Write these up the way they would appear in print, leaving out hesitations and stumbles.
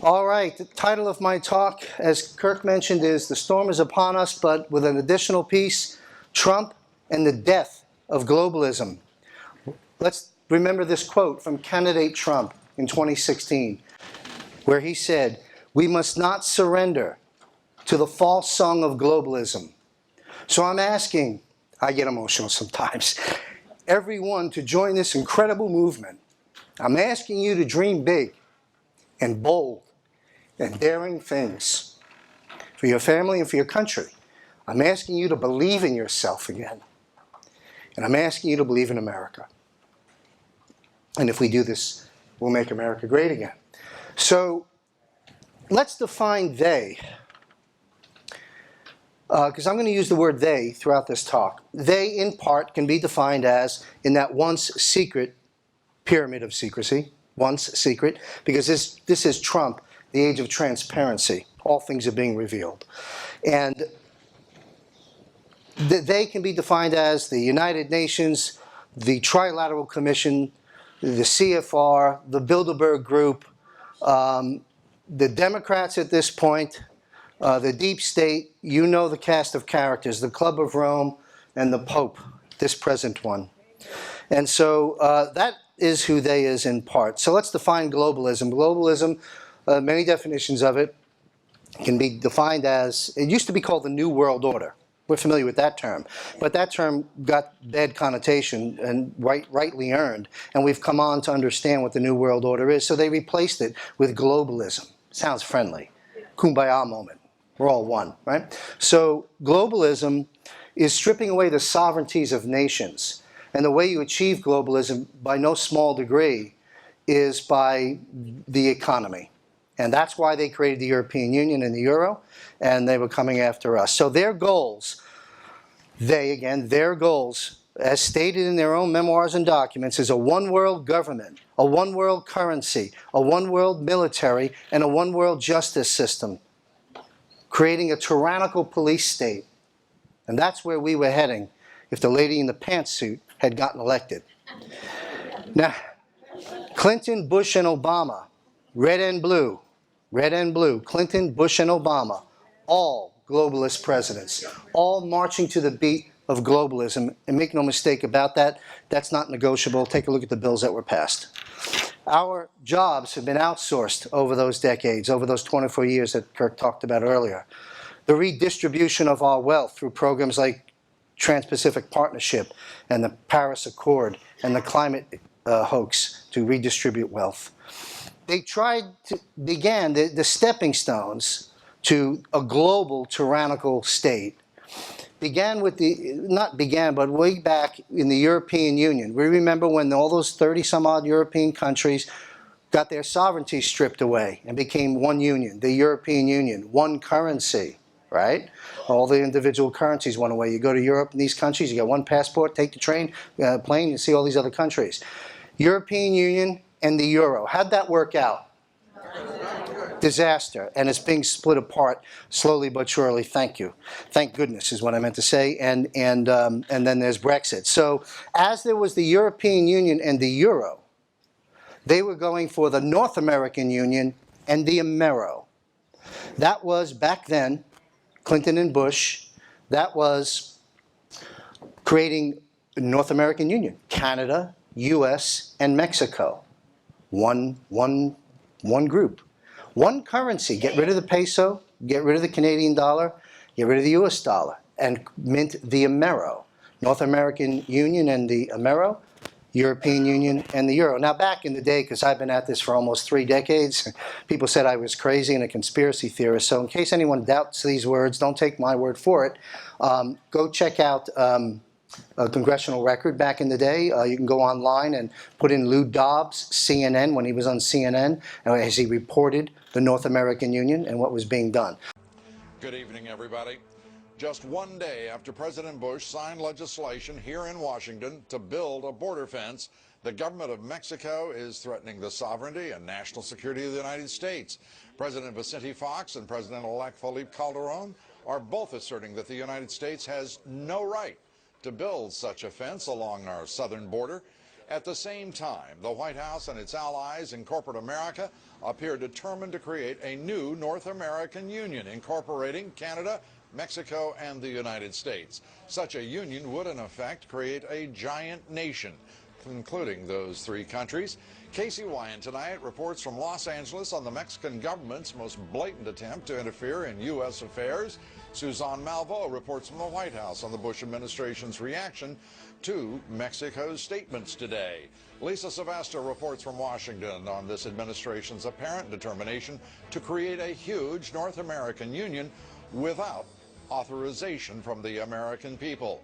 All right, the title of my talk, as Kirk mentioned, is "The Storm is Upon Us," but with an additional piece, Trump and the Death of Globalism. Let's remember this quote from candidate Trump in 2016, where he said, "We must not surrender to the false song of globalism." So I'm asking, I get emotional sometimes, everyone to join this incredible movement. I'm asking you to dream big and bold and daring things for your family and for your country. I'm asking you to believe in yourself again. And I'm asking you to believe in America. And if we do this, we'll make America great again. So let's define they. Because I'm going to use the word they throughout this talk. They, in part, can be defined as in that once secret pyramid of secrecy. Once secret. Because this is Trump, the age of transparency. All things are being revealed. And they can be defined as the United Nations, the Trilateral Commission, the CFR, the Bilderberg Group, the Democrats at this point, the deep state, you know the cast of characters, the Club of Rome, and the Pope, this present one. And so that is who they is in part. So let's define globalism. Globalism, many definitions of it, can be defined as, it used to be called the New World Order. We're familiar with that term. But that term got bad connotation and rightly earned. And we've come on to understand what the New World Order is. So they replaced it with globalism. Sounds friendly. Kumbaya moment. We're all one, right? So globalism is stripping away the sovereignties of nations. And the way you achieve globalism, by no small degree, is by the economy. And that's why they created the European Union and the Euro, and they were coming after us. So their goals, their goals, as stated in their own memoirs and documents, is a one-world government, a one-world currency, a one-world military, and a one-world justice system, creating a tyrannical police state. And that's where we were heading if the lady in the pantsuit had gotten elected. Now, Clinton, Bush, and Obama, red and blue, Clinton, Bush, and Obama, all globalist presidents, all marching to the beat of globalism. And make no mistake about that, that's not negotiable. Take a look at the bills that were passed. Our jobs have been outsourced over those decades, over those 24 years that Kirk talked about earlier. The redistribution of our wealth through programs like Trans-Pacific Partnership and the Paris Accord and the climate hoax to redistribute wealth. They began the stepping stones to a global tyrannical state. But way back in the European Union. We remember when all those 30-some-odd European countries got their sovereignty stripped away and became one union, the European Union, one currency, right? All the individual currencies went away. You go to Europe in these countries, you get one passport, take the plane, and see all these other countries. European Union and the Euro. How'd that work out? Disaster. And it's being split apart slowly but surely. Thank you. Thank goodness is what I meant to say. And then there's Brexit. So as there was the European Union and the Euro, they were going for the North American Union and the Amero. That was, back then, Clinton and Bush, that was creating a North American Union. Canada, US, and Mexico. One group. One currency. Get rid of the peso, get rid of the Canadian dollar, get rid of the US dollar, and mint the Amero. North American Union and the Amero, European Union and the Euro. Now back in the day, because I've been at this for almost 3 decades, people said I was crazy and a conspiracy theorist. So in case anyone doubts these words, don't take my word for it. Go check out a congressional record back in the day. You can go online and put in Lou Dobbs, CNN, when he was on CNN, as he reported the North American Union and what was being done. Good evening, everybody. Just one day after President Bush signed legislation here in Washington to build a border fence, the government of Mexico is threatening the sovereignty and national security of the United States. President Vicente Fox and President-elect Felipe Calderon are both asserting that the United States has no right to build such a fence along our southern border. At the same time, the White House and its allies in corporate America appear determined to create a new North American Union incorporating Canada, Mexico, and the United States. Such a union would, in effect, create a giant nation, including those three countries. Casey Wyan tonight reports from Los Angeles on the Mexican government's most blatant attempt to interfere in U.S. affairs. Suzanne Malveaux reports from the White House on the Bush administration's reaction to Mexico's statements today. Lisa Sylvester reports from Washington on this administration's apparent determination to create a huge North American Union without authorization from the American people.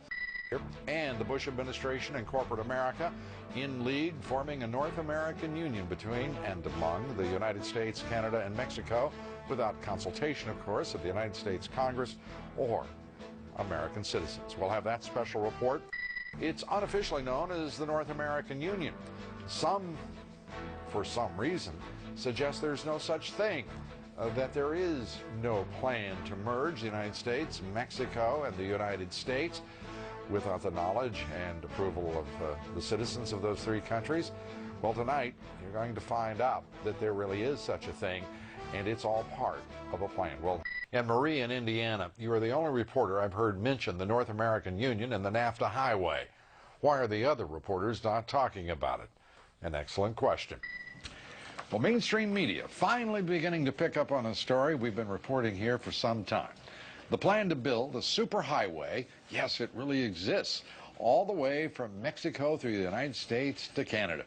And the Bush administration and corporate America in league, forming a North American Union between and among the United States, Canada, and Mexico, without consultation, of course, of the United States Congress or American citizens. We'll have that special report. It's unofficially known as the North American Union. Some, for some reason, suggest there's no such thing, that there is no plan to merge the United States, Mexico, and the United States without the knowledge and approval of the citizens of those three countries. Well, tonight, you're going to find out that there really is such a thing, and it's all part of a plan. Well, and Marie in Indiana, you are the only reporter I've heard mention the North American Union and the NAFTA highway. Why are the other reporters not talking about it? An excellent question. Well, mainstream media finally beginning to pick up on a story we've been reporting here for some time. The plan to build a superhighway, yes, it really exists, all the way from Mexico through the United States to Canada.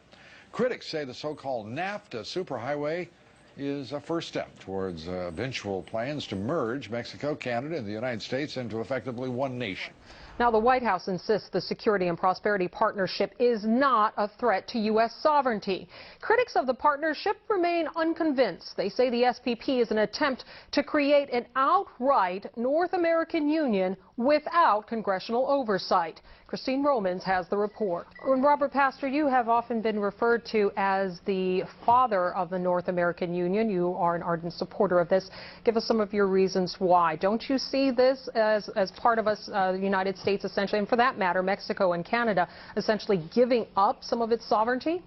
Critics say the so-called NAFTA superhighway is a first step towards eventual plans to merge Mexico, Canada, and the United States into effectively one nation. Now, the White House insists the Security and Prosperity Partnership is not a threat to U.S. sovereignty. Critics of the partnership remain unconvinced. They say the SPP is an attempt to create an outright North American Union without congressional oversight. Christine Romans has the report. And Robert Pastor, you have often been referred to as the father of the North American Union. You are an ardent supporter of this. Give us some of your reasons why. Don't you see this as part of us, the United States essentially, and for that matter, Mexico and Canada, essentially giving up some of its sovereignty?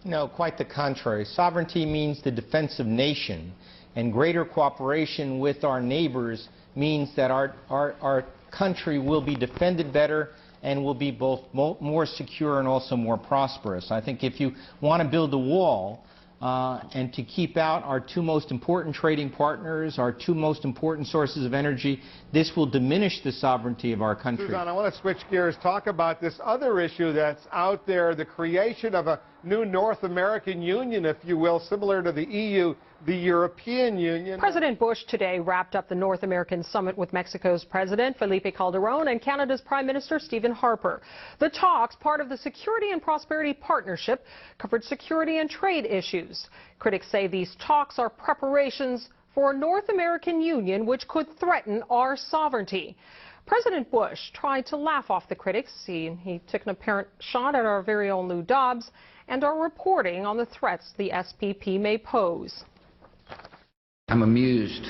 No, quite the contrary. Sovereignty means the defense of nation, and greater cooperation with our neighbors means that our country will be defended better and will be both more secure and also more prosperous. I think if you want to build a wall and to keep out our two most important trading partners, our two most important sources of energy, this will diminish the sovereignty of our country. Suzanne, I want to switch gears, talk about this other issue that's out there, the creation of a new North American Union, if you will, similar to the EU, the European Union. President Bush today wrapped up the North American Summit with Mexico's President Felipe Calderón and Canada's Prime Minister Stephen Harper. The talks, part of the Security and Prosperity Partnership, covered security and trade issues. Critics say these talks are preparations for a North American Union which could threaten our sovereignty. President Bush tried to laugh off the critics. He took an apparent shot at our very own Lou Dobbs and our reporting on the threats the SPP may pose. I'm amused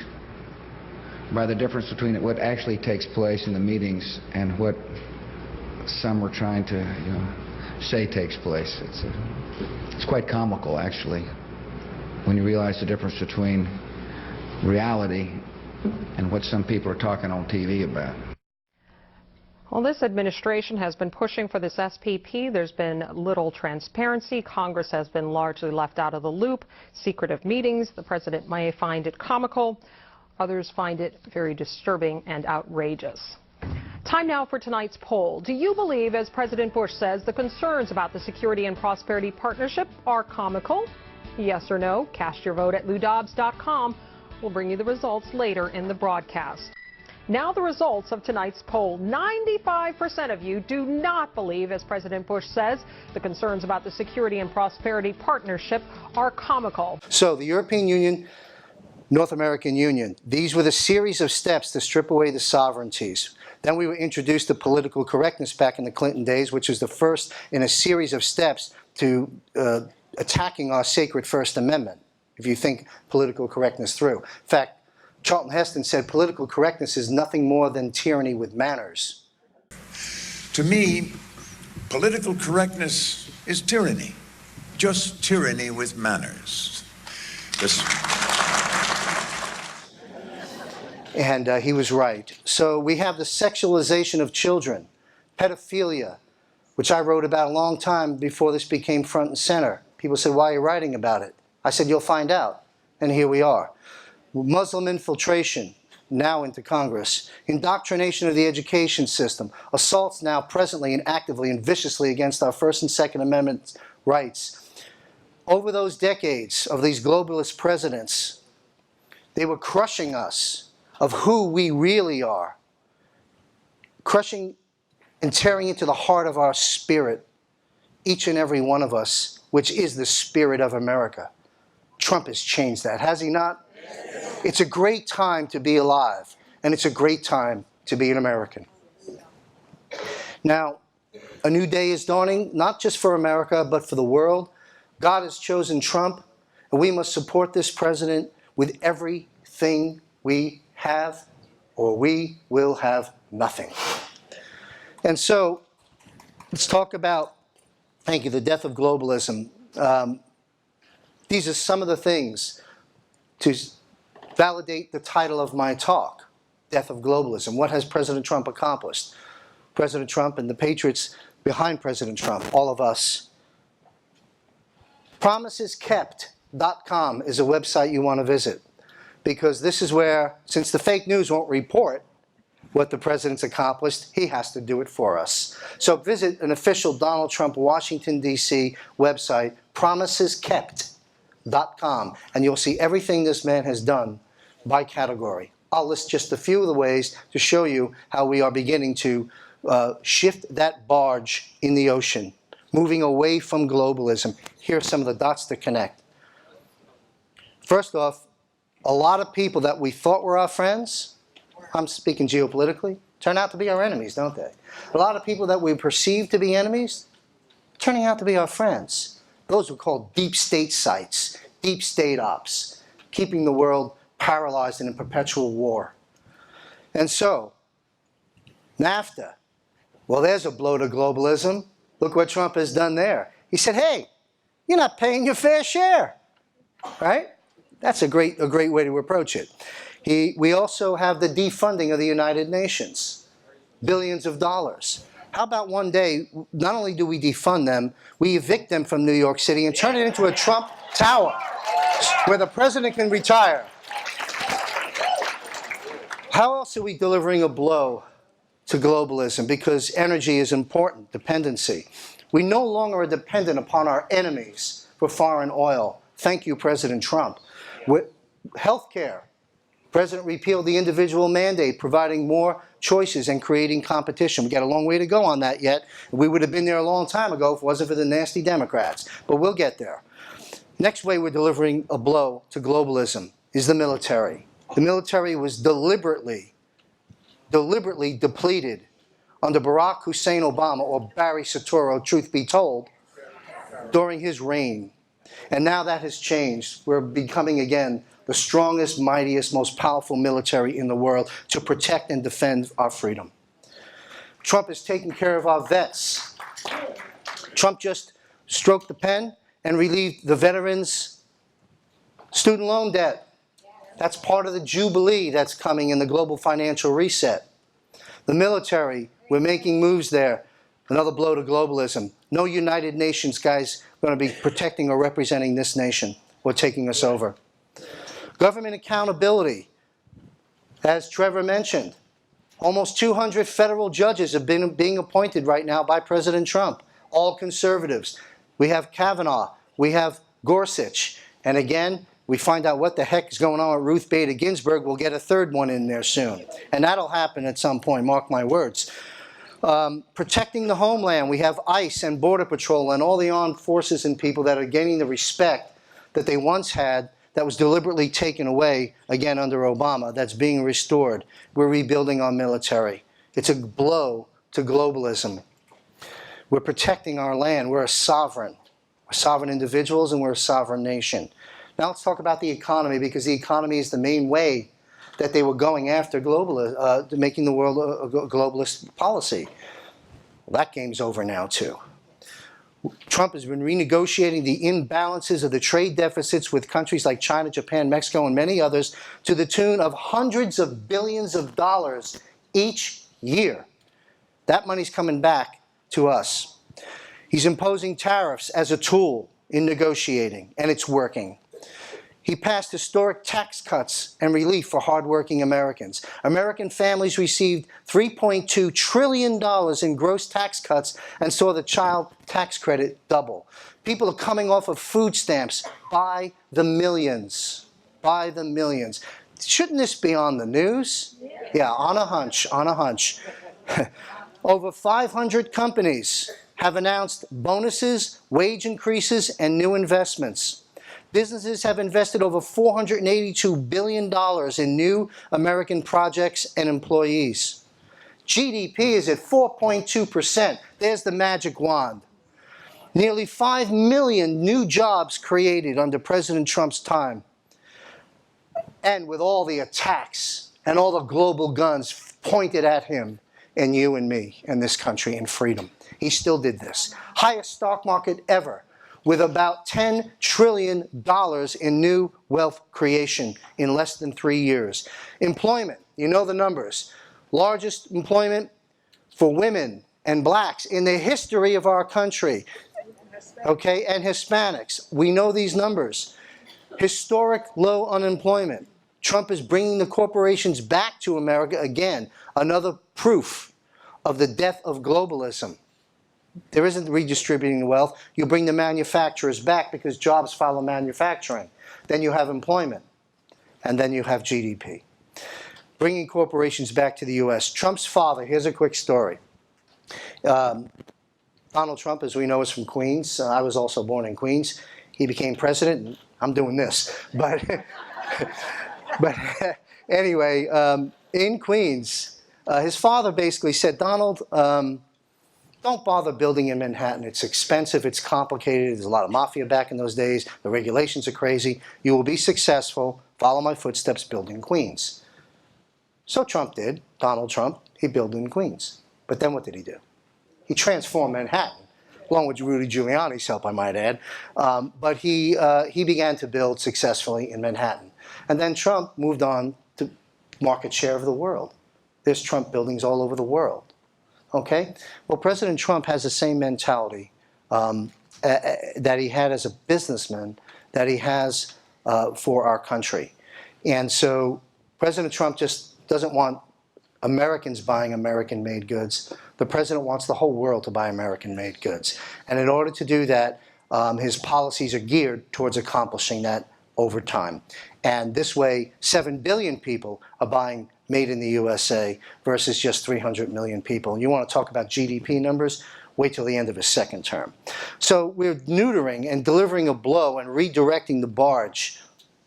by the difference between what actually takes place in the meetings and what some are trying to say takes place. It's quite comical, actually, when you realize the difference between reality and what some people are talking on TV about. Well, this administration has been pushing for this SPP. There's been little transparency. Congress has been largely left out of the loop. Secretive meetings. The president may find it comical. Others find it very disturbing and outrageous. Time now for tonight's poll. Do you believe, as President Bush says, the concerns about the Security and Prosperity Partnership are comical? Yes or no? Cast your vote at loudobbs.com. We'll bring you the results later in the broadcast. Now the results of tonight's poll. 95% of you do not believe, as President Bush says, the concerns about the Security and Prosperity Partnership are comical. So the European Union, North American Union, these were the series of steps to strip away the sovereignties. Then we were introduced to political correctness back in the Clinton days, which was the first in a series of steps to attacking our sacred First Amendment, if you think political correctness through. In fact, Charlton Heston said political correctness is nothing more than tyranny with manners. To me, Political correctness is tyranny, just tyranny with manners. And he was right. So we have the sexualization of children, pedophilia, which I wrote about a long time before this became front and center. People said, why are you writing about it? I said, you'll find out. And here we are. Muslim infiltration, now into Congress. Indoctrination of the education system. Assaults now presently and actively and viciously against our First and Second Amendment rights. Over those decades of these globalist presidents, they were crushing us of who we really are. Crushing and tearing into the heart of our spirit, each and every one of us, which is the spirit of America. Trump has changed that, has he not? It's a great time to be alive, and it's a great time to be an American. Now, a new day is dawning, not just for America, but for the world. God has chosen Trump, and we must support this president with everything we have, or we will have nothing. And so, let's talk about, thank you, the death of globalism. These are some of the things to validate the title of my talk, Death of Globalism. What has President Trump accomplished? President Trump and the patriots behind President Trump, all of us. Promiseskept.com is a website you want to visit, because this is where, since the fake news won't report what the president's accomplished, he has to do it for us. So visit an official Donald Trump Washington, D.C. website, promiseskept.com, and you'll see everything this man has done by category. I'll list just a few of the ways to show you how we are beginning to shift that barge in the ocean, moving away from globalism. Here are some of the dots to connect. First off, a lot of people that we thought were our friends, I'm speaking geopolitically, turn out to be our enemies, don't they? A lot of people that we perceive to be enemies, turning out to be our friends. Those were called deep state sites, deep state ops, keeping the world paralyzed and in perpetual war. And so, NAFTA, well, there's a blow to globalism. Look what Trump has done there. He said, hey, you're not paying your fair share, right? That's a great way to approach it. We also have the defunding of the United Nations, billions of dollars. How about one day, not only do we defund them, we evict them from New York City and turn it into a Trump Tower where the president can retire. How else are we delivering a blow to globalism? Because energy is important, dependency. We no longer are dependent upon our enemies for foreign oil. Thank you, President Trump. Healthcare. President repealed the individual mandate, providing more choices and creating competition. We got a long way to go on that yet. We would have been there a long time ago if it wasn't for the nasty Democrats. But we'll get there. Next way we're delivering a blow to globalism is the military. The military was deliberately depleted under Barack Hussein Obama, or Barry Soetoro, truth be told, during his reign. And now that has changed. We're becoming again the strongest, mightiest, most powerful military in the world to protect and defend our freedom. Trump is taking care of our vets. Trump just stroked the pen and relieved the veterans' student loan debt. That's part of the jubilee that's coming in the global financial reset. The military, we're making moves there. Another blow to globalism. No United Nations guys going to be protecting or representing this nation or taking us over. Government accountability. As Trevor mentioned, almost 200 federal judges have been being appointed right now by President Trump, all conservatives. We have Kavanaugh, we have Gorsuch, and again, we find out what the heck is going on with Ruth Bader Ginsburg. We'll get a third one in there soon. And that'll happen at some point, mark my words. Protecting the homeland. We have ICE and Border Patrol and all the armed forces and people that are gaining the respect that they once had that was deliberately taken away, again, under Obama. That's being restored. We're rebuilding our military. It's a blow to globalism. We're protecting our land. We're sovereign. We're sovereign individuals and we're a sovereign nation. Now let's talk about the economy, because the economy is the main way that they were going after making the world a globalist policy. That game's over now too. Trump has been renegotiating the imbalances of the trade deficits with countries like China, Japan, Mexico, and many others to the tune of hundreds of billions of dollars each year. That money's coming back to us. He's imposing tariffs as a tool in negotiating, and it's working. He passed historic tax cuts and relief for hardworking Americans. American families received $3.2 trillion in gross tax cuts and saw the child tax credit double. People are coming off of food stamps by the millions. By the millions. Shouldn't this be on the news? Yeah, on a hunch, on a hunch. Over 500 companies have announced bonuses, wage increases, and new investments. Businesses have invested over $482 billion in new American projects and employees. GDP is at 4.2%. There's the magic wand. Nearly 5 million new jobs created under President Trump's time. And with all the attacks and all the global guns pointed at him and you and me and this country and freedom, he still did this. Highest stock market ever, with about $10 trillion in new wealth creation in less than 3 years. Employment, you know the numbers. Largest employment for women and blacks in the history of our country. Okay, and Hispanics. We know these numbers. Historic low unemployment. Trump is bringing the corporations back to America again. Another proof of the death of globalism. There isn't redistributing wealth. You bring the manufacturers back because jobs follow manufacturing. Then you have employment. And then you have GDP. Bringing corporations back to the U.S. Trump's father, here's a quick story. Donald Trump, as we know, is from Queens. I was also born in Queens. He became president, and I'm doing this. But, but anyway, in Queens, his father basically said, Donald, don't bother building in Manhattan. It's expensive, it's complicated, there's a lot of mafia back in those days, the regulations are crazy. You will be successful, follow my footsteps, build in Queens. So Trump did, Donald Trump, he built in Queens. But then what did he do? He transformed Manhattan, along with Rudy Giuliani's help, I might add. But he began to build successfully in Manhattan. And then Trump moved on to market share of the world. There's Trump buildings all over the world. Okay? Well, President Trump has the same mentality that he had as a businessman that he has for our country. And so President Trump just doesn't want Americans buying American-made goods. The president wants the whole world to buy American-made goods. And in order to do that, his policies are geared towards accomplishing that over time. And this way, 7 billion people are buying made in the USA versus just 300 million people. And you want to talk about GDP numbers? Wait till the end of his second term. So we're neutering and delivering a blow and redirecting the barge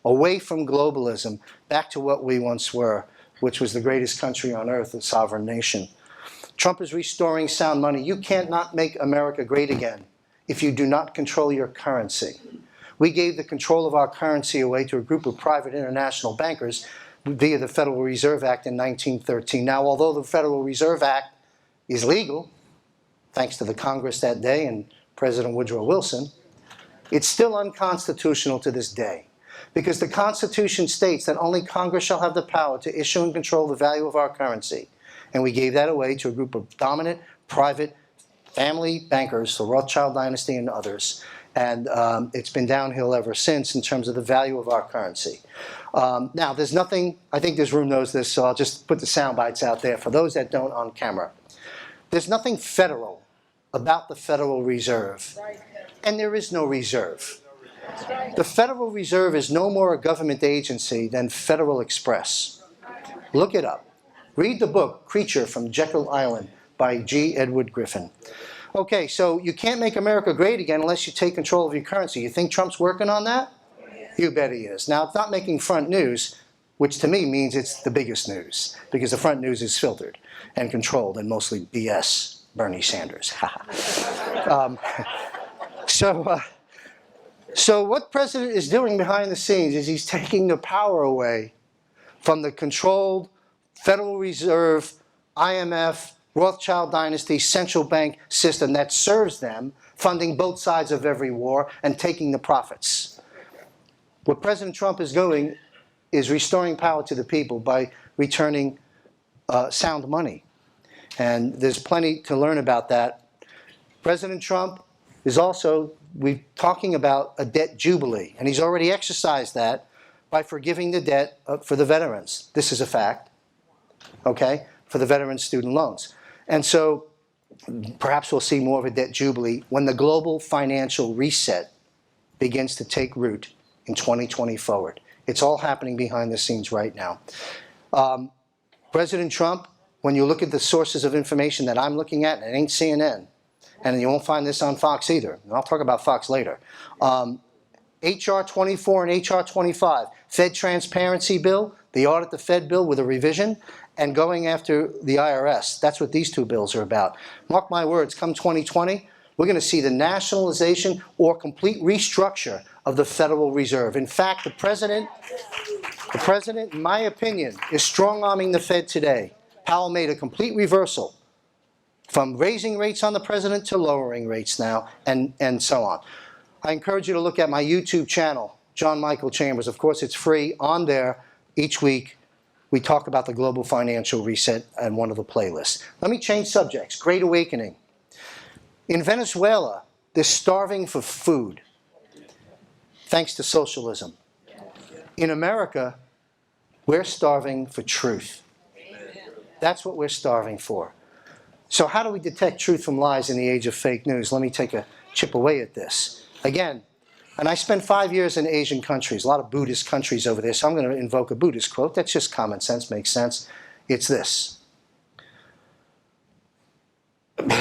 away from globalism back to what we once were, which was the greatest country on earth, a sovereign nation. Trump is restoring sound money. You can't not make America great again if you do not control your currency. We gave the control of our currency away to a group of private international bankers via the Federal Reserve Act in 1913. Now, although the Federal Reserve Act is legal, thanks to the Congress that day and President Woodrow Wilson, it's still unconstitutional to this day. Because the Constitution states that only Congress shall have the power to issue and control the value of our currency. And we gave that away to a group of dominant, private, family bankers, the Rothschild dynasty and others. And it's been downhill ever since in terms of the value of our currency. Now, there's nothing, I think this room knows this, so I'll just put the sound bites out there for those that don't on camera. There's nothing federal about the Federal Reserve. And there is no reserve. The Federal Reserve is no more a government agency than Federal Express. Look it up. Read the book, Creature from Jekyll Island by G. Edward Griffin. Okay, so you can't make America great again unless you take control of your currency. You think Trump's working on that? You bet he is. Now, it's not making front news, which to me means it's the biggest news, because the front news is filtered and controlled and mostly BS, Bernie Sanders. So what President is doing behind the scenes is he's taking the power away from the controlled Federal Reserve, IMF, Rothschild dynasty central bank system that serves them, funding both sides of every war and taking the profits. What President Trump is doing is restoring power to the people by returning sound money. And there's plenty to learn about that. President Trump is also, we're talking about a debt jubilee, and he's already exercised that by forgiving the debt for the veterans. This is a fact, okay, for the veteran student loans. And so perhaps we'll see more of a debt jubilee when the global financial reset begins to take root in 2020 forward. It's all happening behind the scenes right now. President Trump, when you look at the sources of information that I'm looking at, and it ain't CNN, and you won't find this on Fox either, and I'll talk about Fox later. HR 24 and HR 25, Fed transparency bill, the audit the Fed bill with a revision, and going after the IRS. That's what these two bills are about. Mark my words, come 2020, we're going to see the nationalization or complete restructure of the Federal Reserve. In fact, the president, in my opinion, is strong-arming the Fed today. Powell made a complete reversal from raising rates on the president to lowering rates now, and so on. I encourage you to look at my YouTube channel, John Michael Chambers. Of course, it's free. On there, each week, we talk about the global financial reset and one of the playlists. Let me change subjects. Great Awakening. In Venezuela, they're starving for food, thanks to socialism. In America, we're starving for truth. That's what we're starving for. So how do we detect truth from lies in the age of fake news? Let me take a chip away at this. Again, and I spent 5 years in Asian countries, a lot of Buddhist countries over there, so I'm going to invoke a Buddhist quote. That's just common sense, makes sense. It's this.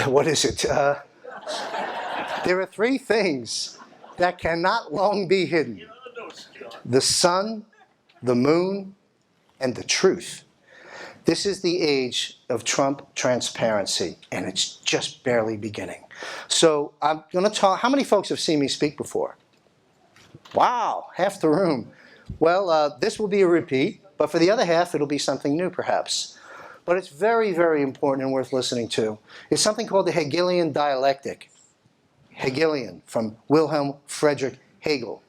What is it? There are three things that cannot long be hidden: the sun, the moon, and the truth. This is the age of Trump transparency, and it's just barely beginning. So I'm going to talk. How many folks have seen me speak before? Wow, half the room. Well, this will be a repeat, but for the other half, it'll be something new perhaps. But it's very, very important and worth listening to. It's something called the Hegelian dialectic. Hegelian, from Wilhelm Friedrich Hegel,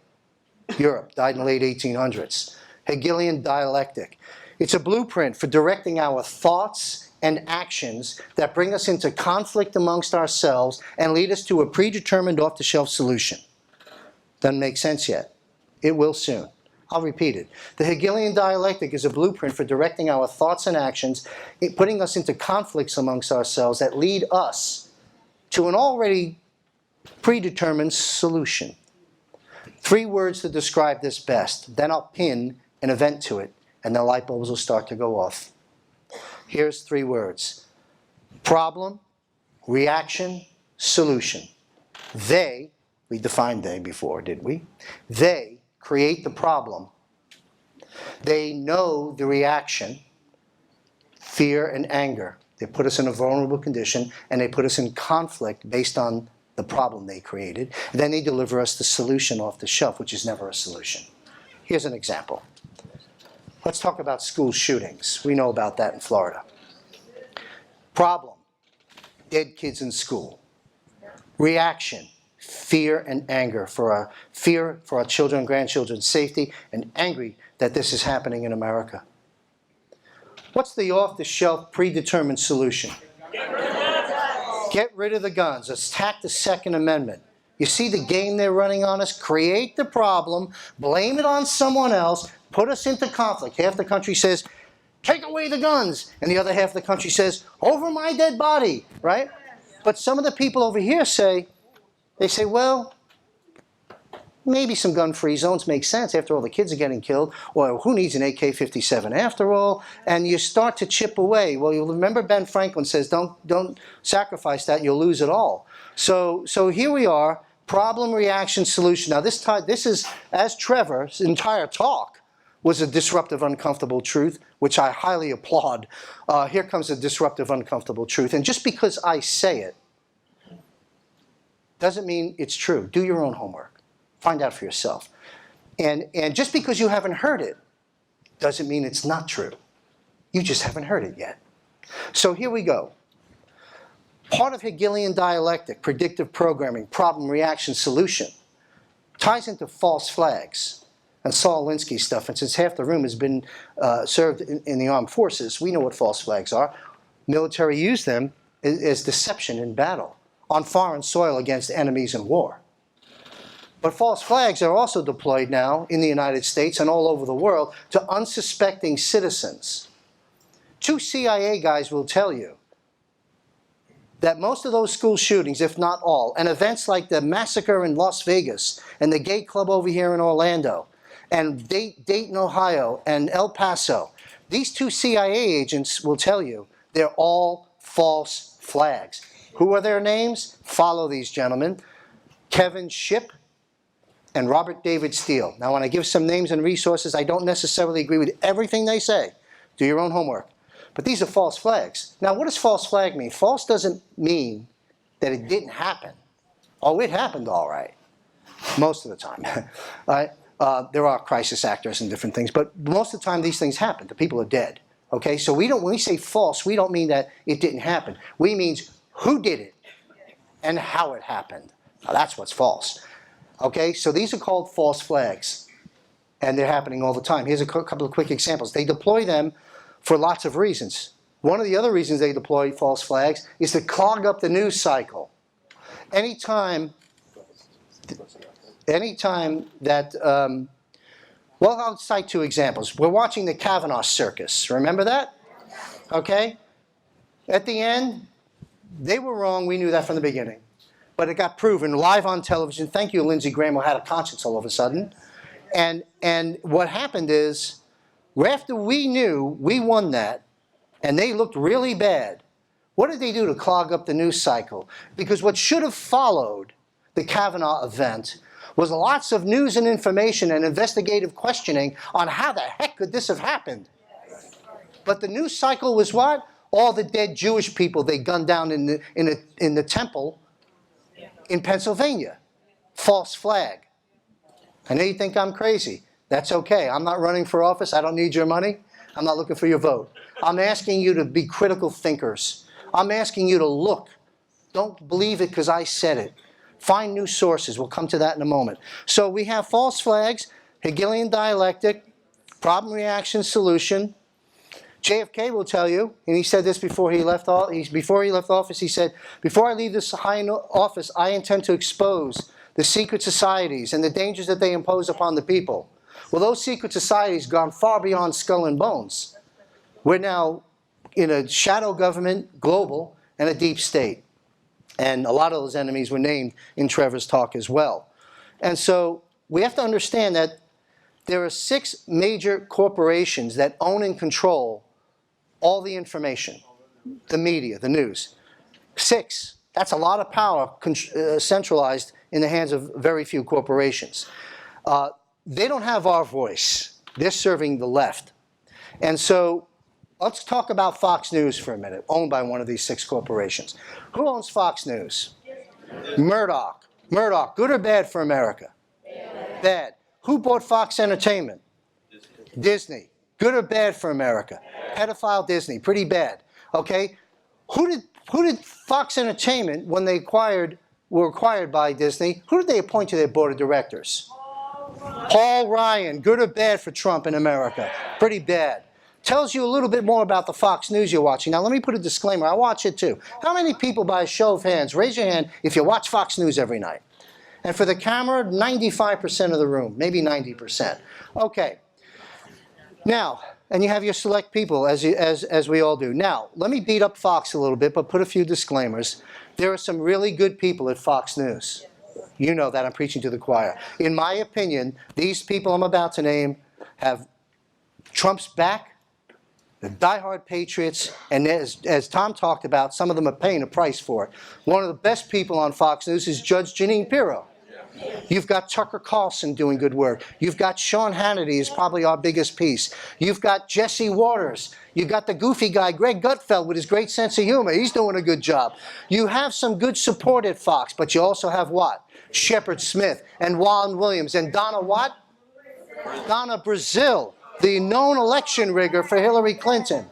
Europe, died in the late 1800s. Hegelian dialectic. It's a blueprint for directing our thoughts and actions that bring us into conflict amongst ourselves and lead us to a predetermined off-the-shelf solution. Doesn't make sense yet. It will soon. I'll repeat it. The Hegelian dialectic is a blueprint for directing our thoughts and actions, putting us into conflicts amongst ourselves that lead us to an already predetermined solution. 3 words to describe this best. Then I'll pin an event to it, and the light bulbs will start to go off. Here's 3 words: problem, reaction, solution. They, we defined they before, did we? They create the problem. They know the reaction, fear and anger. They put us in a vulnerable condition, and they put us in conflict based on the problem they created. And then they deliver us the solution off the shelf, which is never a solution. Here's an example. Let's talk about school shootings. We know about that in Florida. Problem, dead kids in school. Reaction, fear and anger, fear for our children and grandchildren's safety, and angry that this is happening in America. What's the off-the-shelf predetermined solution? Get rid of the guns. Attack the Second Amendment. You see the game they're running on us? Create the problem, blame it on someone else, put us into conflict. Half the country says, take away the guns. And the other half of the country says, over my dead body, right? But some of the people over here say, well, maybe some gun-free zones make sense. After all, the kids are getting killed. Or who needs an AK-57 after all? And you start to chip away. Well, you'll remember Ben Franklin says, don't sacrifice that, you'll lose it all. So here we are, problem, reaction, solution. Now this is, as Trevor's entire talk was a disruptive, uncomfortable truth, which I highly applaud. Here comes a disruptive, uncomfortable truth. And just because I say it doesn't mean it's true. Do your own homework. Find out for yourself. And just because you haven't heard it doesn't mean it's not true. You just haven't heard it yet. So here we go. Part of Hegelian dialectic, predictive programming, problem, reaction, solution, ties into false flags and Saul Alinsky stuff. And since half the room has been served in the armed forces, we know what false flags are. Military use them as deception in battle on foreign soil against enemies in war. But false flags are also deployed now in the United States and all over the world to unsuspecting citizens. 2 CIA guys will tell you that most of those school shootings, if not all, and events like the massacre in Las Vegas and the gay club over here in Orlando and Dayton, Ohio and El Paso, these 2 CIA agents will tell you they're all false flags. Who are their names? Follow these gentlemen. Kevin Shipp and Robert David Steele. Now, when I give some names and resources, I don't necessarily agree with everything they say. Do your own homework. But these are false flags. Now, what does false flag mean? False doesn't mean that it didn't happen. Oh, it happened all right. Most of the time. All right? There are crisis actors and different things, but most of the time these things happen. The people are dead. Okay? So when we say false, we don't mean that it didn't happen. We mean who did it and how it happened. Now, that's what's false. Okay? So these are called false flags, and they're happening all the time. Here's a couple of quick examples. They deploy them for lots of reasons. One of the other reasons they deploy false flags is to clog up the news cycle. Anytime that, well, I'll cite 2 examples. We're watching the Kavanaugh circus. Remember that? Okay? At the end, they were wrong. We knew that from the beginning. But it got proven live on television. Thank you, Lindsey Graham, who had a conscience all of a sudden. And what happened is, after we knew we won that, and they looked really bad, what did they do to clog up the news cycle? Because what should have followed the Kavanaugh event was lots of news and information and investigative questioning on how the heck could this have happened. But the news cycle was what? All the dead Jewish people they gunned down in the temple in Pennsylvania. False flag. I know you think I'm crazy. That's okay. I'm not running for office. I don't need your money. I'm not looking for your vote. I'm asking you to be critical thinkers. I'm asking you to look. Don't believe it because I said it. Find new sources. We'll come to that in a moment. So we have false flags, Hegelian dialectic, problem, reaction, solution. JFK will tell you, and he said this before he left office, he said, before I leave this high office, I intend to expose the secret societies and the dangers that they impose upon the people. Well, those secret societies gone far beyond skull and bones. We're now in a shadow government, global, and a deep state. And a lot of those enemies were named in Trevor's talk as well. And so we have to understand that there are 6 major corporations that own and control all the information, the media, the news. 6. That's a lot of power centralized in the hands of very few corporations. They don't have our voice. They're serving the left. And so let's talk about Fox News for a minute, owned by one of these 6 corporations. Who owns Fox News? Murdoch. Murdoch, good or bad for America? Bad. Who bought Fox Entertainment? Disney. Good or bad for America? Pedophile Disney, pretty bad. Okay? Who did Fox Entertainment, when they were acquired by Disney, who did they appoint to their board of directors? Paul Ryan. Good or bad for Trump in America? Pretty bad. Tells you a little bit more about the Fox News you're watching. Now, let me put a disclaimer. I watch it too. How many people, by a show of hands, raise your hand if you watch Fox News every night? And for the camera, 95% of the room, maybe 90%. Okay. Now, and you have your select people, as we all do. Now, let me beat up Fox a little bit, but put a few disclaimers. There are some really good people at Fox News. You know that. I'm preaching to the choir. In my opinion, these people I'm about to name have Trump's back, the diehard patriots, and as Tom talked about, some of them are paying a price for it. One of the best people on Fox News is Judge Jeanine Pirro. You've got Tucker Carlson doing good work. You've got Sean Hannity is probably our biggest piece. You've got Jesse Waters. You've got the goofy guy, Greg Gutfeld, with his great sense of humor. He's doing a good job. You have some good support at Fox, but you also have what? Shepard Smith and Juan Williams and Donna what? Donna Brazile, the known election rigger for Hillary Clinton.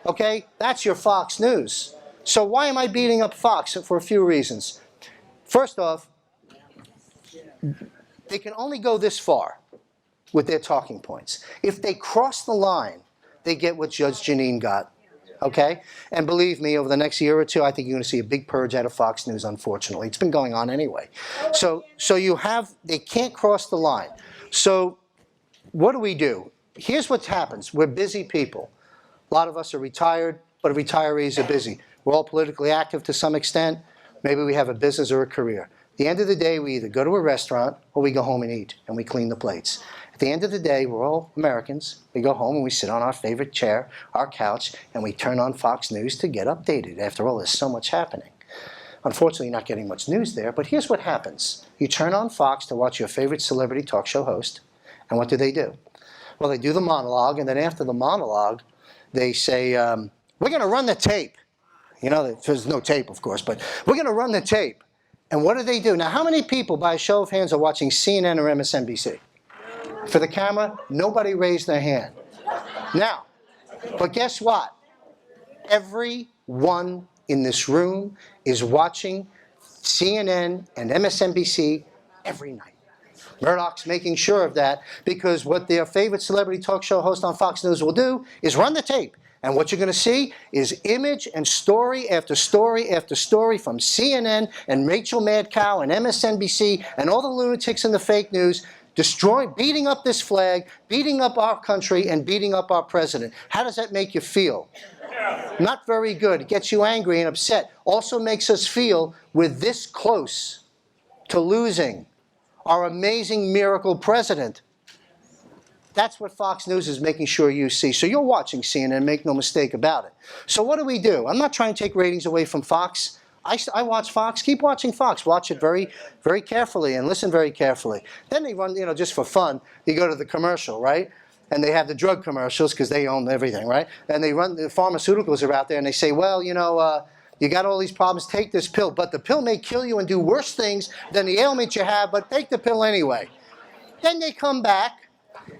Okay? That's your Fox News. So why am I beating up Fox? For a few reasons. First off, they can only go this far with their talking points. If they cross the line, they get what Judge Jeanine got. Okay? And believe me, over the next year or two, I think you're going to see a big purge out of Fox News, unfortunately. It's been going on anyway. So they can't cross the line. So what do? Here's what happens. We're busy people. A lot of us are retired, but retirees are busy. We're all politically active to some extent. Maybe we have a business or a career. At the end of the day, we either go to a restaurant or we go home and eat, and we clean the plates. At the end of the day, we're all Americans. We go home and we sit on our favorite chair, our couch, and we turn on Fox News to get updated. After all, there's so much happening. Unfortunately, not getting much news there, but here's what happens. You turn on Fox to watch your favorite celebrity talk show host, and what do? Well, they do the monologue, and then after the monologue, they say, we're going to run the tape. You know, there's no tape, of course, but we're going to run the tape. And what do? Now, how many people, by a show of hands, are watching CNN or MSNBC? For the camera, nobody raised their hand. Now, but guess what? Everyone in this room is watching CNN and MSNBC every night. Murdoch's making sure of that because what their favorite celebrity talk show host on Fox News will do is run the tape. And what you're going to see is image and story after story after story from CNN and Rachel Madcow and MSNBC and all the lunatics in the fake news beating up this flag, beating up our country, and beating up our president. How does that make you feel? Not very good. It gets you angry and upset. Also makes us feel we're this close to losing our amazing miracle president. That's what Fox News is making sure you see. So you're watching CNN, make no mistake about it. So what do? I'm not trying to take ratings away from Fox. I watch Fox. Keep watching Fox. Watch it very, very carefully and listen very carefully. Then they run, just for fun, you go to the commercial, right? And they have the drug commercials because they own everything, right? And they run, the pharmaceuticals are out there and they say, well, you got all these problems, take this pill. But the pill may kill you and do worse things than the ailment you have, but take the pill anyway. Then they come back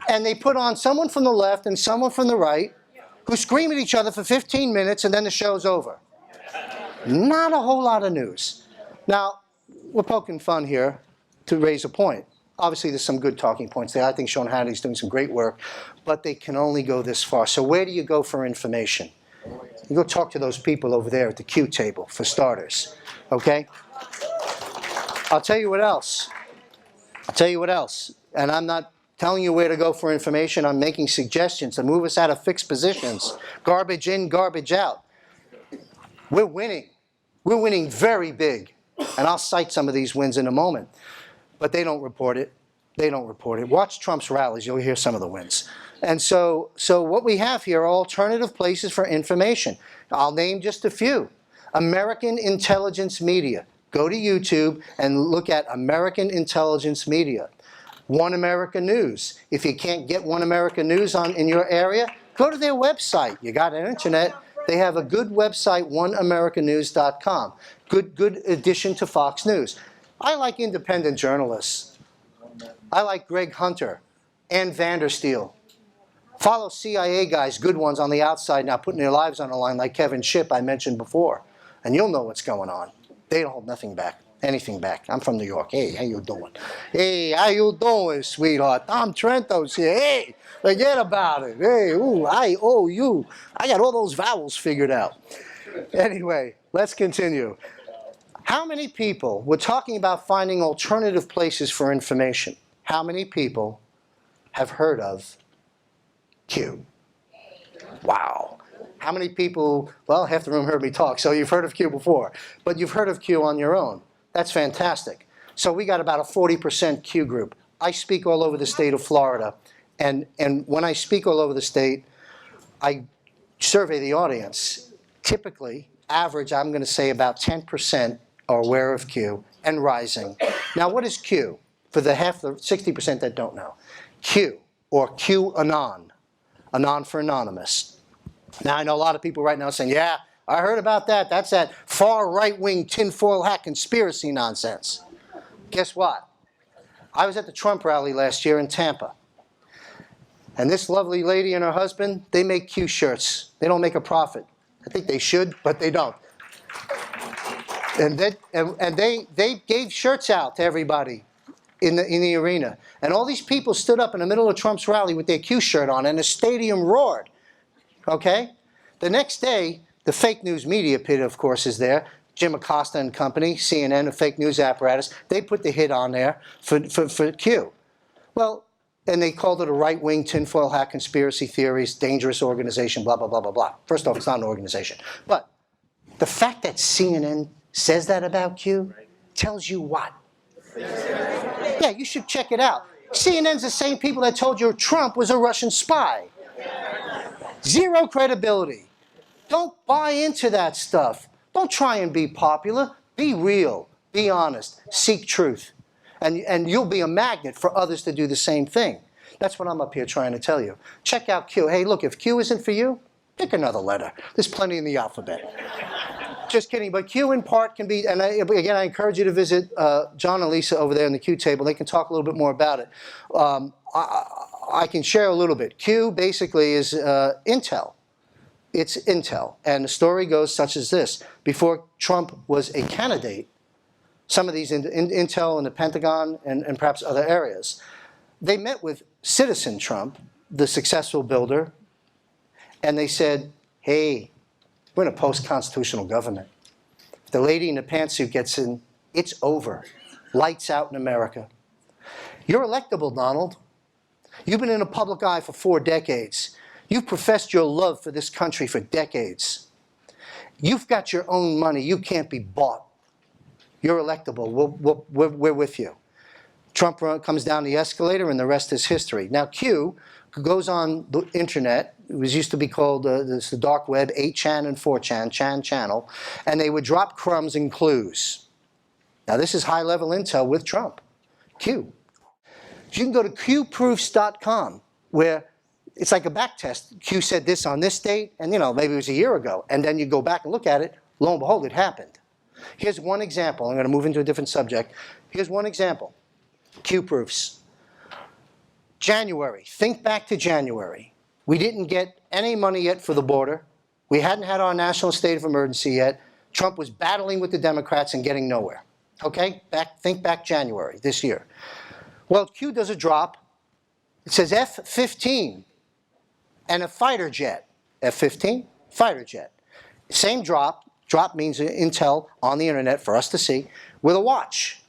and they put on someone from the left and someone from the right who scream at each other for 15 minutes and then the show's over. Not a whole lot of news. Now, we're poking fun here to raise a point. Obviously, there's some good talking points there. I think Sean Hannity's doing some great work, but they can only go this far. So where do you go for information? You go talk to those people over there at the Q table, for starters, okay? I'll tell you what else. And I'm not telling you where to go for information. I'm making suggestions to move us out of fixed positions. Garbage in, garbage out. We're winning. We're winning very big. And I'll cite some of these wins in a moment. But they don't report it. Watch Trump's rallies. You'll hear some of the wins. And so what we have here are alternative places for information. I'll name just a few. American Intelligence Media. Go to YouTube and look at American Intelligence Media. One America News. If you can't get One America News in your area, go to their website. You got an internet. They have a good website, oneamericanews.com. Good addition to Fox News. I like independent journalists. I like Greg Hunter, Ann Vandersteel. Follow CIA guys, good ones on the outside now, putting their lives on the line, like Kevin Shipp I mentioned before. And you'll know what's going on. They don't hold nothing back, anything back. I'm from New York. Hey, how you doing? Hey, how you doing, sweetheart? Tom Trento's here. Hey, forget about it. Hey, ooh, I owe you. I got all those vowels figured out. Anyway, let's continue. How many people, we're talking about finding alternative places for information. How many people have heard of Q? Wow. How many people, well, half the room heard me talk, so you've heard of Q before. But you've heard of Q on your own. That's fantastic. So we got about a 40% Q group. I speak all over the state of Florida. And when I speak all over the state, I survey the audience. Typically, average, I'm going to say about 10% are aware of Q and rising. Now, what is Q? For the 60% that don't know. Q, or QAnon. Anon for anonymous. Now, I know a lot of people right now saying, yeah, I heard about that. That's that far right-wing tinfoil hat conspiracy nonsense. Guess what? I was at the Trump rally last year in Tampa. And this lovely lady and her husband, they make Q shirts. They don't make a profit. I think they should, but they don't. And they gave shirts out to everybody in the arena. And all these people stood up in the middle of Trump's rally with their Q shirt on, and the stadium roared. Okay? The next day, the fake news media pit, of course, is there. Jim Acosta and company, CNN, a fake news apparatus, they put the hit on there for Q. Well, and they called it a right-wing tinfoil hat conspiracy theories, dangerous organization, blah, blah, blah, blah, blah. First off, it's not an organization. But the fact that CNN says that about Q tells you what? Yeah, you should check it out. CNN's the same people that told you Trump was a Russian spy. Zero credibility. Don't buy into that stuff. Don't try and be popular. Be real. Be honest. Seek truth. And you'll be a magnet for others to do the same thing. That's what I'm up here trying to tell you. Check out Q. Hey, look, if Q isn't for you, pick another letter. There's plenty in the alphabet. Just kidding, but Q in part can be, and again, I encourage you to visit John and Lisa over there in the Q table. They can talk a little bit more about it. I can share a little bit. Q basically is intel. It's intel. And the story goes such as this. Before Trump was a candidate, some of these intel in the Pentagon and perhaps other areas, they met with Citizen Trump, the successful builder, and they said, hey, we're in a post-constitutional government. If the lady in the pantsuit gets in, it's over. Lights out in America. You're electable, Donald. You've been in the public eye for 4 decades. You've professed your love for this country for decades. You've got your own money. You can't be bought. You're electable. We're with you. Trump comes down the escalator, and the rest is history. Now, Q goes on the internet. It was used to be called the dark web, 8chan and 4chan, Chan channel, and they would drop crumbs and clues. Now, this is high-level intel with Trump. Q. You can go to qproofs.com, where it's like a back test. Q said this on this date, and maybe it was a year ago, and then you go back and look at it. Lo and behold, it happened. Here's one example. I'm going to move into a different subject. Here's one example. Q proofs. January. Think back to January. We didn't get any money yet for the border. We hadn't had our national state of emergency yet. Trump was battling with the Democrats and getting nowhere. Okay? Think back January this year. Well, Q does a drop. It says F-15 and a fighter jet. F-15, fighter jet. Same drop. Drop means intel on the internet for us to see with a watch.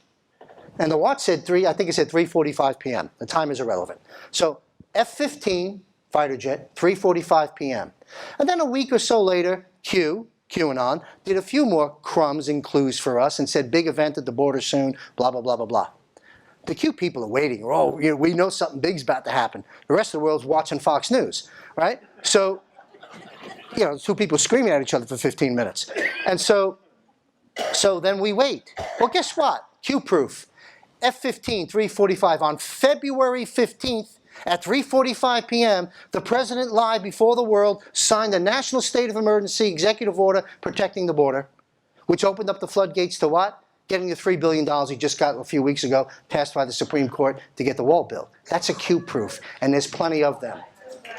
And the watch said I think it said 3:45 p.m. The time is irrelevant. So F-15 fighter jet, 3:45 p.m. And then a week or so later, QAnon, did a few more crumbs and clues for us and said big event at the border soon, blah, blah, blah, blah, blah. The Q people are waiting. Oh, we know something big's about to happen. The rest of the world's watching Fox News, right? So, two people screaming at each other for 15 minutes. And so then we wait. Well, guess what? Q-proof. F-15, 3:45 on February 15th at 3:45 p.m., the president live before the world signed the National State of Emergency Executive Order protecting the border, which opened up the floodgates to what? Getting the $3 billion he just got a few weeks ago passed by the Supreme Court to get the wall built. That's a Q-proof, and there's plenty of them.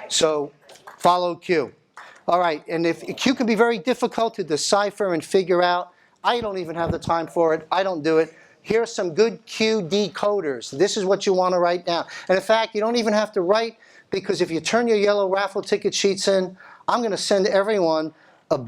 So follow Q. All right, and if Q can be very difficult to decipher and figure out, I don't even have the time for it. I don't do it. Here are some good Q decoders. This is what you want to write down. And in fact, you don't even have to write, because if you turn your yellow raffle ticket sheets in, I'm going to send everyone a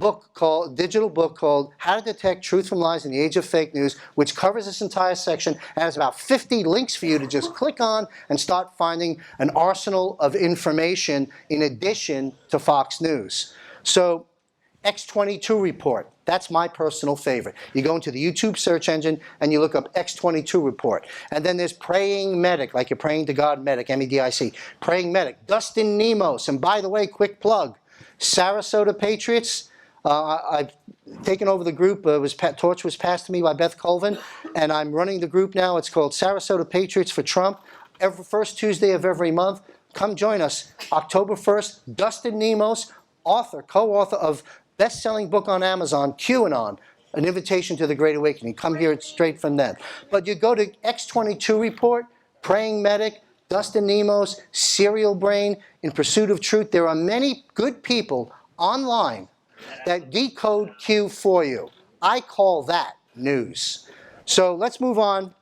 digital book called How to Detect Truth from Lies in the Age of Fake News, which covers this entire section and has about 50 links for you to just click on and start finding an arsenal of information in addition to Fox News. So, X22 report. That's my personal favorite. You go into the YouTube search engine and you look up X22 report. And then there's Praying Medic, like you're praying to God Medic, M-E-D-I-C. Praying Medic. Dustin Nemos. And by the way, quick plug, Sarasota Patriots. I've taken over the group. Torch was passed to me by Beth Colvin. And I'm running the group now. It's called Sarasota Patriots for Trump. Every first Tuesday of every month. Come join us. October 1st, Dustin Nemos, co-author of best-selling book on Amazon, QAnon, An Invitation to the Great Awakening. Come hear it straight from them. But you go to X22 Report, Praying Medic, Dustin Nemos, Serial Brain, In Pursuit of Truth. There are many good people online that decode Q for you. I call that news. So let's move on,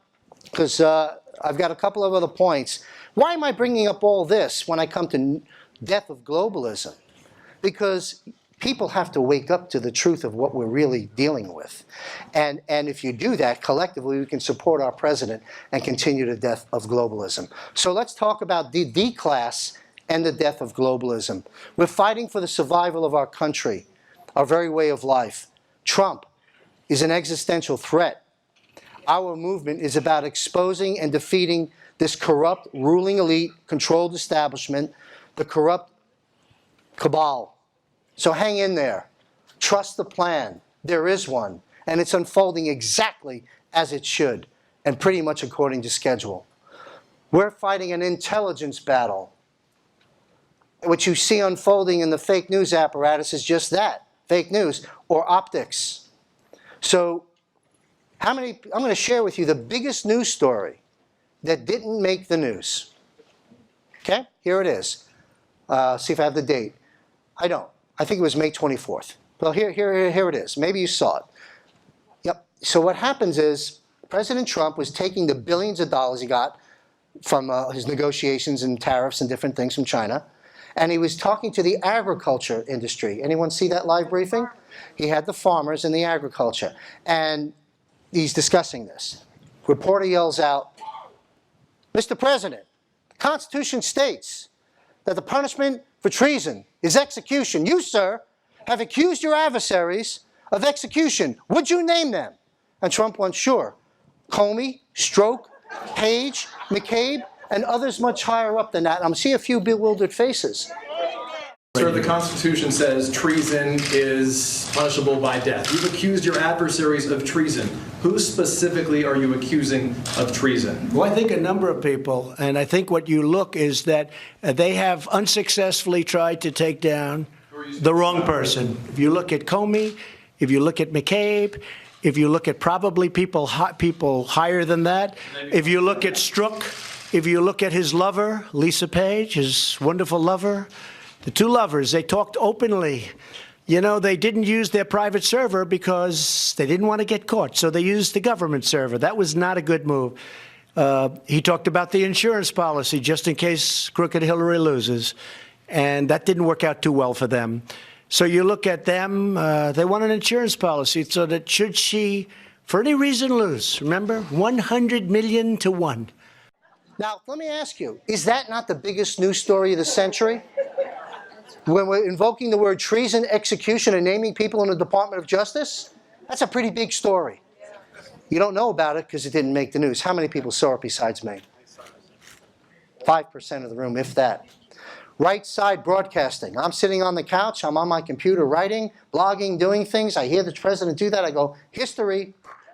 because I've got a couple of other points. Why am I bringing up all this when I come to Death of Globalism? Because people have to wake up to the truth of what we're really dealing with. And if you do that, collectively, we can support our president and continue the death of globalism. So let's talk about the D-class and the death of globalism. We're fighting for the survival of our country, our very way of life. Trump is an existential threat. Our movement is about exposing and defeating this corrupt, ruling elite, controlled establishment, the corrupt cabal. So hang in there. Trust the plan. There is one. And it's unfolding exactly as it should, and pretty much according to schedule. We're fighting an intelligence battle. What you see unfolding in the fake news apparatus is just that, fake news, or optics. So I'm going to share with you the biggest news story that didn't make the news. Okay, here it is. See if I have the date. I don't. I think it was May 24th. Well, here it is. Maybe you saw it. Yep. So what happens is President Trump was taking the billions of dollars he got from his negotiations and tariffs and different things from China, and he was talking to the agriculture industry. Anyone see that live briefing? He had the farmers and the agriculture, and he's discussing this. Reporter yells out, "Mr. President, the Constitution states that the punishment for treason is execution. You, sir, have accused your adversaries of execution. Would you name them?" And Trump went, "Sure. Comey, Strzok, Page, McCabe, and others much higher up than that." I'm seeing a few bewildered faces. Sir, the Constitution says treason is punishable by death. You've accused your adversaries of treason. Who specifically are you accusing of treason? Well, I think a number of people, and I think what you look is that they have unsuccessfully tried to take down the wrong person. If you look at Comey, if you look at McCabe, if you look at probably people higher than that, if you look at Strzok, if you look at his lover, Lisa Page, his wonderful lover, the two lovers, they talked openly. You know, they didn't use their private server because they didn't want to get caught, so they used the government server. That was not a good move. He talked about the insurance policy just in case crooked Hillary loses, and that didn't work out too well for them. So you look at them, they want an insurance policy so that should she, for any reason, lose, remember, 100 million to 1. Now, let me ask you, is that not the biggest news story of the century? When we're invoking the word treason, execution, and naming people in the Department of Justice, that's a pretty big story. You don't know about it because it didn't make the news. How many people saw it besides me? 5% of the room, if that. Right side broadcasting. I'm sitting on the couch, I'm on my computer writing, blogging, doing things. I hear the president do that. I go, history,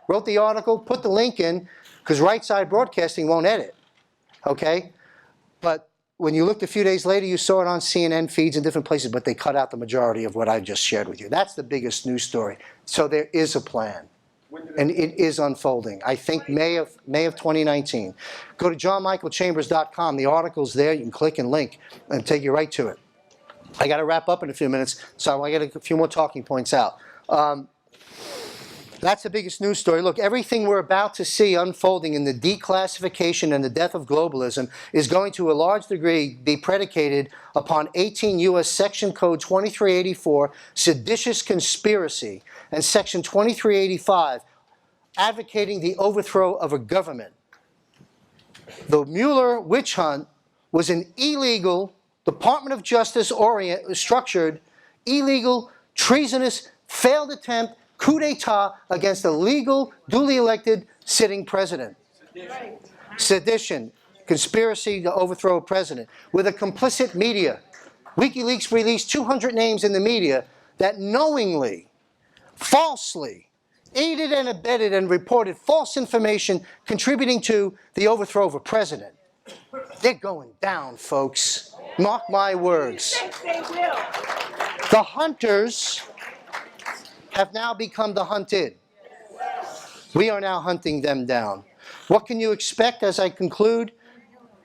wrote the article, put the link in, because right side broadcasting won't edit. Okay? But when you looked a few days later, you saw it on CNN feeds in different places, but they cut out the majority of what I just shared with you. That's the biggest news story. So there is a plan, and it is unfolding. I think May of 2019. Go to johnmichaelchambers.com. The article's there. You can click and link and take you right to it. I got to wrap up in a few minutes, so I got a few more talking points out. That's the biggest news story. Look, everything we're about to see unfolding in the declassification and the death of globalism is going to a large degree be predicated upon 18 U.S. Section Code 2384, seditious conspiracy, and Section 2385, advocating the overthrow of a government. The Mueller witch hunt was an illegal, Department of Justice structured, illegal, treasonous, failed attempt coup d'etat against a legal, duly elected sitting president. Sedition, conspiracy to overthrow a president, with a complicit media. WikiLeaks released 200 names in the media that knowingly, falsely, aided and abetted and reported false information contributing to the overthrow of a president. They're going down, folks. Mark my words. The hunters have now become the hunted. We are now hunting them down. What can you expect as I conclude?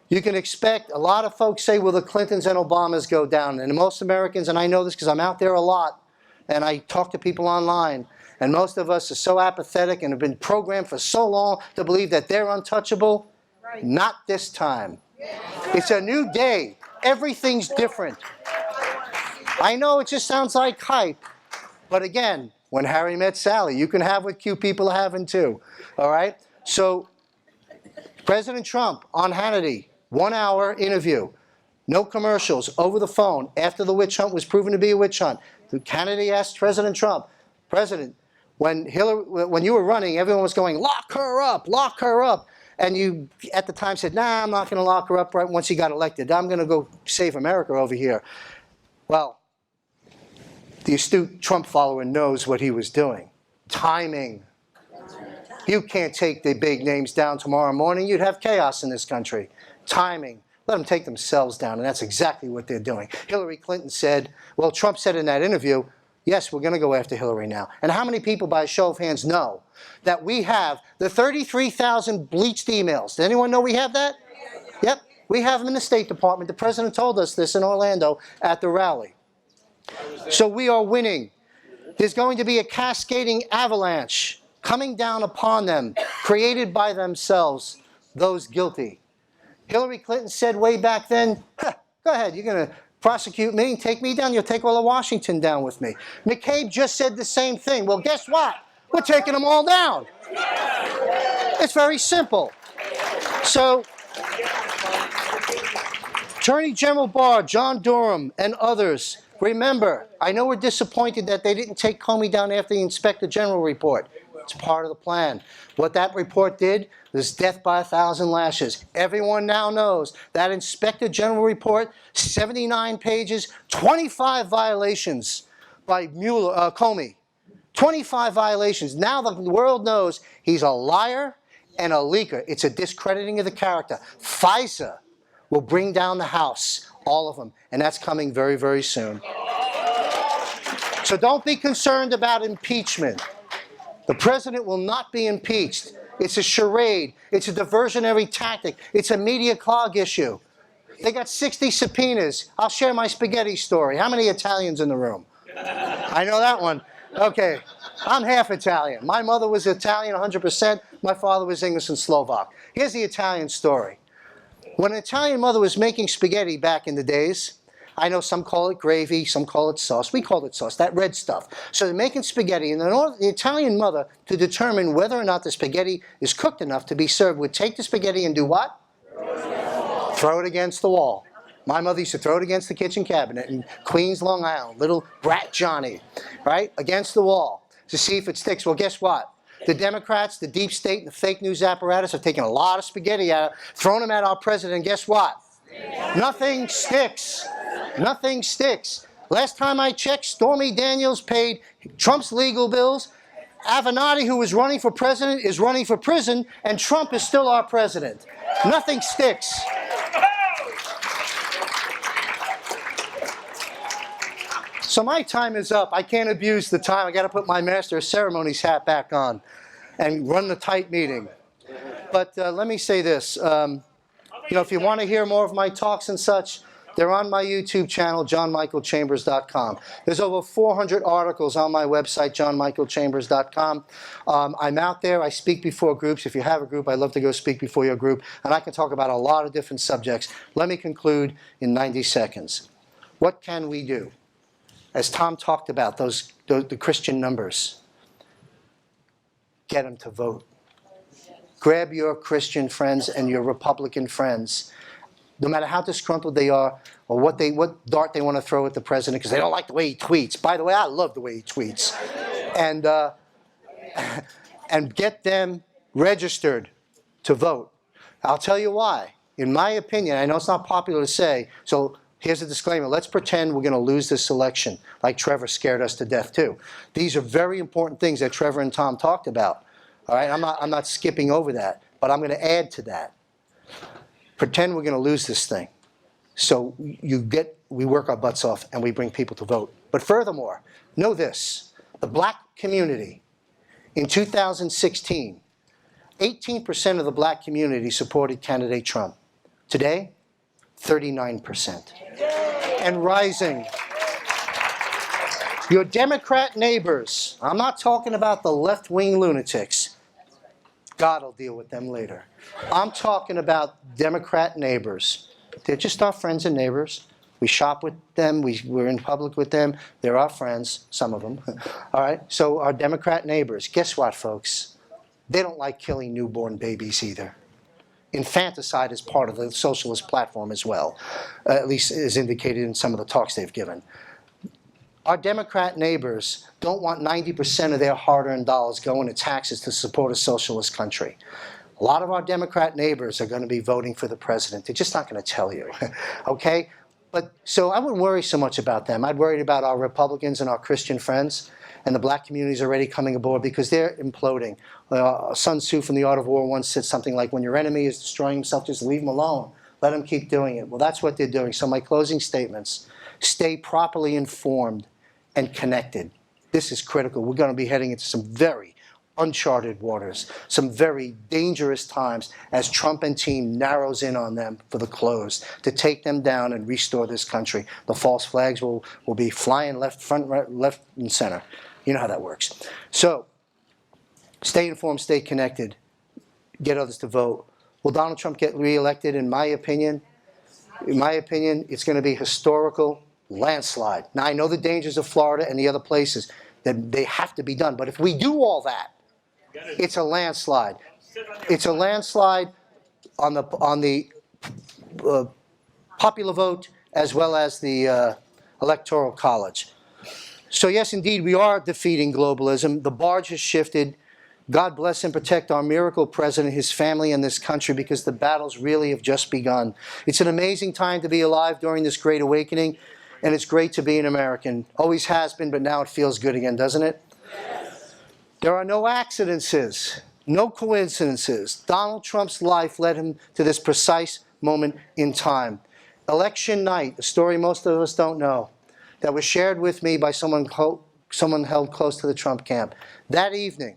You can expect, a lot of folks say, will the Clintons and Obamas go down? And most Americans, and I know this because I'm out there a lot, and I talk to people online, and most of us are so apathetic and have been programmed for so long to believe that they're untouchable. Right. Not this time. It's a new day. Everything's different. I know it just sounds like hype, but again, when Harry met Sally, you can have what cute people are having too, all right? So, President Trump on Hannity, 1 hour interview, no commercials, over the phone, after the witch hunt was proven to be a witch hunt. Hannity asked President Trump, President, when you were running, everyone was going, lock her up, lock her up. And you, at the time, said, nah, I'm not going to lock her up right once he got elected. I'm going to go save America over here. Well, the astute Trump follower knows what he was doing. Timing. You can't take the big names down tomorrow morning. You'd have chaos in this country. Timing. Let them take themselves down, and that's exactly what they're doing. Hillary Clinton said, well, Trump said in that interview, yes, we're going to go after Hillary now. And how many people, by a show of hands, know that we have the 33,000 bleached emails? Does anyone know we have that? Yep, we have them in the State Department. The President told us this in Orlando at the rally. So we are winning. There's going to be a cascading avalanche coming down upon them, created by themselves, those guilty. Hillary Clinton said way back then, go ahead, you're going to prosecute me and take me down, you'll take all of Washington down with me. McCabe just said the same thing. Well, guess what? We're taking them all down. It's very simple. So, Attorney General Barr, John Durham, and others, remember, I know we're disappointed that they didn't take Comey down after the Inspector General report. It's part of the plan. What that report did was death by 1,000 lashes. Everyone now knows that Inspector General report, 79 pages, 25 violations by Comey. 25 violations. Now the world knows he's a liar and a leaker. It's a discrediting of the character. FISA will bring down the House, all of them, and that's coming very, very soon. So don't be concerned about impeachment. The president will not be impeached. It's a charade. It's a diversionary tactic. It's a media clog issue. They got 60 subpoenas. I'll share my spaghetti story. How many Italians in the room? I know that one. Okay, I'm half Italian. My mother was Italian 100%. My father was English and Slovak. Here's the Italian story. When an Italian mother was making spaghetti back in the days, I know some call it gravy, some call it sauce. We call it sauce, that red stuff. So they're making spaghetti, and in order the Italian mother to determine whether or not the spaghetti is cooked enough to be served would take the spaghetti and do what? Throw it against the wall. My mother used to throw it against the kitchen cabinet in Queens, Long Island, little brat Johnny, right, against the wall to see if it sticks. Well, guess what? The Democrats, the deep state, and the fake news apparatus have taken a lot of spaghetti out, thrown them at our president, and guess what? Nothing sticks. Nothing sticks. Last time I checked, Stormy Daniels paid Trump's legal bills. Avenatti, who was running for president, is running for prison, and Trump is still our president. Nothing sticks. So my time is up. I can't abuse the time. I got to put my Master of Ceremonies hat back on and run the tight meeting. But let me say this. If you want to hear more of my talks and such, they're on my YouTube channel, johnmichaelchambers.com. There's over 400 articles on my website, johnmichaelchambers.com. I'm out there. I speak before groups. If you have a group, I'd love to go speak before your group. And I can talk about a lot of different subjects. Let me conclude in 90 seconds. What can we do? As Tom talked about, the Christian numbers. Get them to vote. Grab your Christian friends and your Republican friends, no matter how disgruntled they are or what dart they want to throw at the president because they don't like the way he tweets. By the way, I love the way he tweets. And get them registered to vote. I'll tell you why. In my opinion, I know it's not popular to say, so here's a disclaimer. Let's pretend we're going to lose this election, like Trevor scared us to death too. These are very important things that Trevor and Tom talked about. All right, I'm not skipping over that, but I'm going to add to that. Pretend we're going to lose this thing. So we work our butts off and we bring people to vote. But furthermore, know this, the black community in 2016, 18% of the black community supported candidate Trump. Today, 39%. And rising. Your Democrat neighbors, I'm not talking about the left-wing lunatics. God will deal with them later. I'm talking about Democrat neighbors. They're just our friends and neighbors. We shop with them. We're in public with them. They're our friends, some of them. All right? So our Democrat neighbors, guess what, folks? They don't like killing newborn babies either. Infanticide is part of the socialist platform as well, at least is indicated in some of the talks they've given. Our Democrat neighbors don't want 90% of their hard-earned dollars going to taxes to support a socialist country. A lot of our Democrat neighbors are going to be voting for the president. They're just not going to tell you, okay? But so I wouldn't worry so much about them. I'd worry about our Republicans and our Christian friends, and the black community is already coming aboard because they're imploding. Sun Tzu from The Art of War once said something like, when your enemy is destroying himself, just leave him alone. Let him keep doing it. Well, that's what they're doing. So my closing statements, stay properly informed and connected. This is critical. We're going to be heading into some very uncharted waters, some very dangerous times as Trump and team narrows in on them for the close to take them down and restore this country. The false flags will be flying left, front, right, left, and center. You know how that works. So, stay informed, stay connected, get others to vote. Will Donald Trump get reelected? In my opinion, it's going to be historical landslide. Now, I know the dangers of Florida and the other places that they have to be done, but if we do all that, it's a landslide. It's a landslide on the popular vote as well as the electoral college. So yes, indeed, we are defeating globalism. The barge has shifted. God bless and protect our miracle president, his family, and this country, because the battles really have just begun. It's an amazing time to be alive during this great awakening, and it's great to be an American. Always has been, but now it feels good again, doesn't it? There are no accidents, no coincidences. Donald Trump's life led him to this precise moment in time. Election night, a story most of us don't know, that was shared with me by someone held close to the Trump camp. That evening,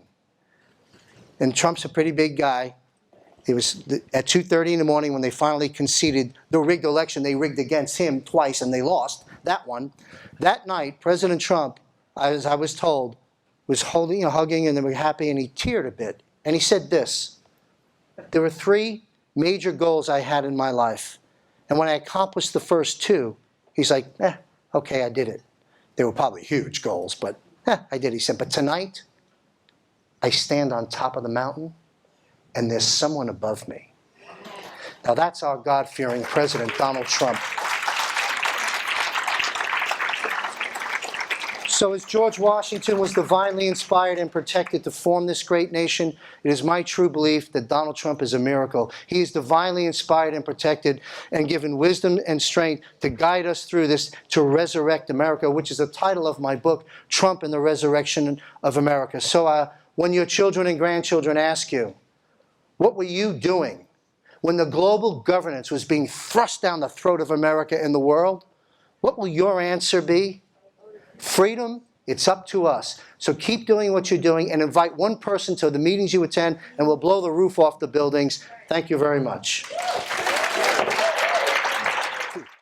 and Trump's a pretty big guy, it was at 2:30 in the morning when they finally conceded the rigged election. They rigged against him twice and they lost that one. That night, President Trump, as I was told, was holding, hugging, and they were happy, and he teared a bit. And he said this: there were 3 major goals I had in my life. And when I accomplished the first 2, he's like, okay, I did it. They were probably huge goals, but I did. He said, but tonight, I stand on top of the mountain, and there's someone above me. Now that's our God-fearing President, Donald Trump. So as George Washington was divinely inspired and protected to form this great nation, it is my true belief that Donald Trump is a miracle. He is divinely inspired and protected and given wisdom and strength to guide us through this, to resurrect America, which is the title of my book, Trump and the Resurrection of America. So when your children and grandchildren ask you, what were you doing when the global governance was being thrust down the throat of America and the world? What will your answer be? Freedom, it's up to us. So keep doing what you're doing and invite one person to the meetings you attend, and we'll blow the roof off the buildings. Thank you very much.